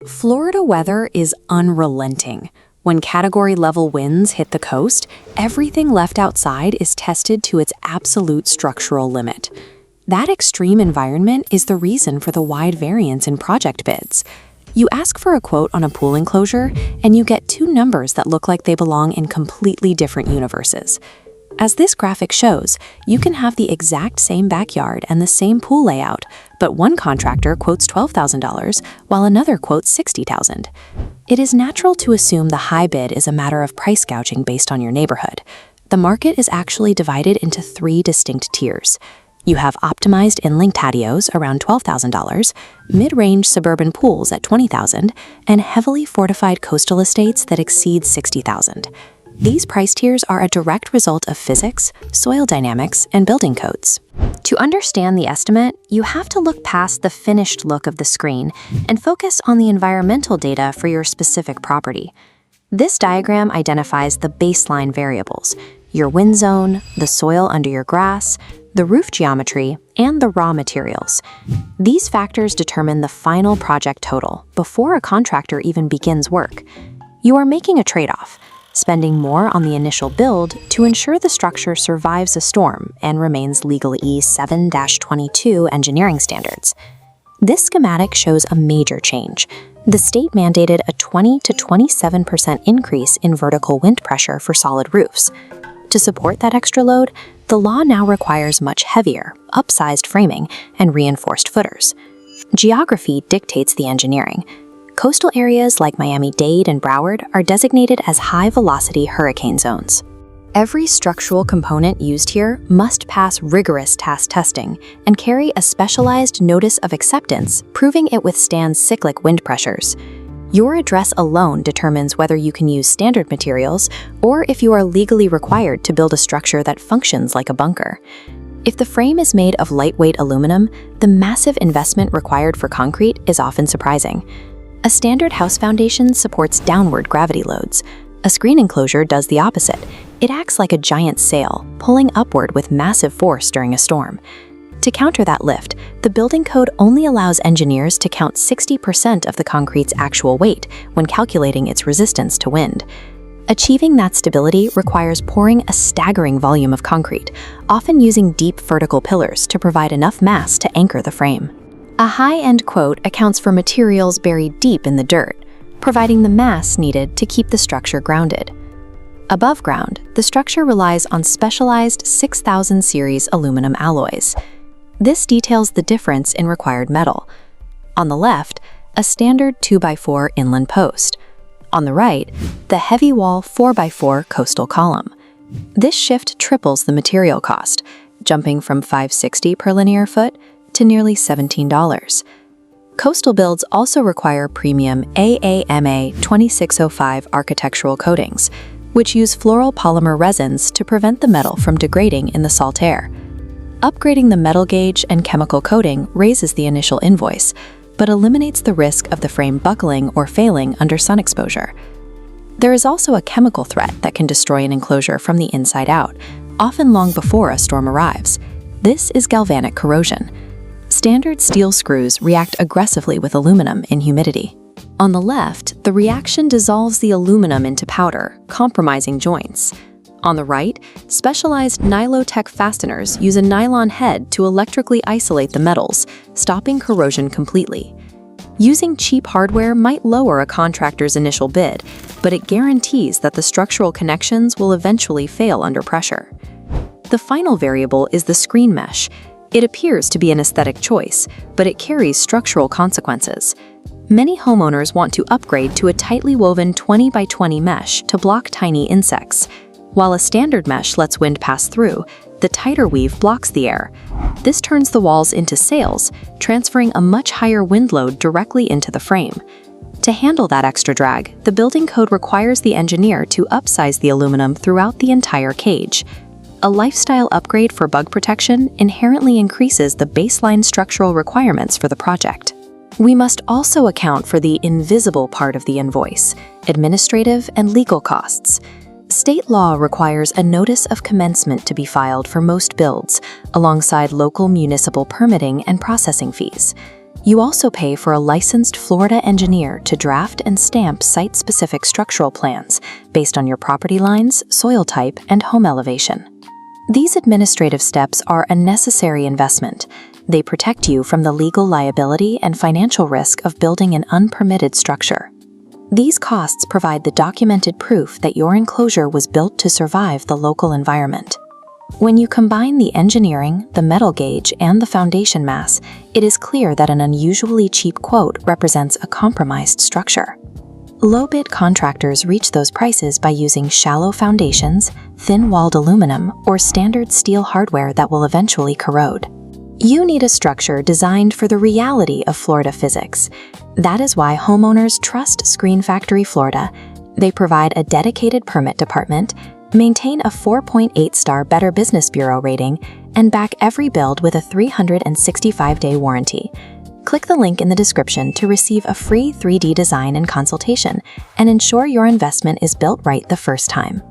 Florida weather is unrelenting. When category-level winds hit the coast, everything left outside is tested to its absolute structural limit. That extreme environment is the reason for the wide variance in project bids. You ask for a quote on a pool enclosure, and you get two numbers that look like they belong in completely different universes. As this graphic shows, you can have the exact same backyard and the same pool layout, but one contractor quotes $12,000 while another quotes $60,000. It is natural to assume the high bid is a matter of price gouging based on your neighborhood. The market is actually divided into three distinct tiers. You have optimized inland patios around $12,000, mid-range suburban pools at $20,000, and heavily fortified coastal estates that exceed $60,000. These price tiers are a direct result of physics, soil dynamics, and building codes. To understand the estimate, you have to look past the finished look of the screen and focus on the environmental data for your specific property. This diagram identifies the baseline variables: your wind zone, the soil under your grass, the roof geometry, and the raw materials. These factors determine the final project total before a contractor even begins work. You are making a trade-off, spending more on the initial build to ensure the structure survives a storm and remains legal E7-22 engineering standards. This schematic shows a major change. The state mandated a 20 to 27% increase in vertical wind pressure for solid roofs. To support that extra load, the law now requires much heavier, upsized framing and reinforced footers. Geography dictates the engineering. Coastal areas like Miami-Dade and Broward are designated as high-velocity hurricane zones. Every structural component used here must pass rigorous task testing and carry a specialized notice of acceptance proving it withstands cyclic wind pressures. Your address alone determines whether you can use standard materials or if you are legally required to build a structure that functions like a bunker. If the frame is made of lightweight aluminum, the massive investment required for concrete is often surprising. A standard house foundation supports downward gravity loads. A screen enclosure does the opposite. It acts like a giant sail, pulling upward with massive force during a storm. To counter that lift, the building code only allows engineers to count 60% of the concrete's actual weight when calculating its resistance to wind. Achieving that stability requires pouring a staggering volume of concrete, often using deep vertical pillars to provide enough mass to anchor the frame. A high-end quote accounts for materials buried deep in the dirt, providing the mass needed to keep the structure grounded. Above ground, the structure relies on specialized 6000 series aluminum alloys. This details the difference in required metal. On the left, a standard 2x4 inland post. On the right, the heavy wall 4x4 coastal column. This shift triples the material cost, jumping from $560 per linear foot to nearly $17. Coastal builds also require premium AAMA 2605 architectural coatings, which use floral polymer resins to prevent the metal from degrading in the salt air. Upgrading the metal gauge and chemical coating raises the initial invoice, but eliminates the risk of the frame buckling or failing under sun exposure. There is also a chemical threat that can destroy an enclosure from the inside out, often long before a storm arrives. This is galvanic corrosion. Standard steel screws react aggressively with aluminum in humidity. On the left, the reaction dissolves the aluminum into powder, compromising joints. On the right, specialized Nylotech fasteners use a nylon head to electrically isolate the metals, stopping corrosion completely. Using cheap hardware might lower a contractor's initial bid, but it guarantees that the structural connections will eventually fail under pressure. The final variable is the screen mesh. It appears to be an aesthetic choice, but it carries structural consequences. Many homeowners want to upgrade to a tightly woven 20 by 20 mesh to block tiny insects. While a standard mesh lets wind pass through, the tighter weave blocks the air. This turns the walls into sails, transferring a much higher wind load directly into the frame. To handle that extra drag, the building code requires the engineer to upsize the aluminum throughout the entire cage. A lifestyle upgrade for bug protection inherently increases the baseline structural requirements for the project. We must also account for the invisible part of the invoice: administrative and legal costs. State law requires a notice of commencement to be filed for most builds, alongside local municipal permitting and processing fees. You also pay for a licensed Florida engineer to draft and stamp site-specific structural plans based on your property lines, soil type, and home elevation. These administrative steps are a necessary investment. They protect you from the legal liability and financial risk of building an unpermitted structure. These costs provide the documented proof that your enclosure was built to survive the local environment. When you combine the engineering, the metal gauge, and the foundation mass, it is clear that an unusually cheap quote represents a compromised structure. Low-bid contractors reach those prices by using shallow foundations, thin-walled aluminum, or standard steel hardware that will eventually corrode. You need a structure designed for the reality of Florida physics. That is why homeowners trust Screen Factory Florida. They provide a dedicated permit department, maintain a 4.8-star Better Business Bureau rating, and back every build with a 365-day warranty. Click the link in the description to receive a free 3D design and consultation and ensure your investment is built right the first time.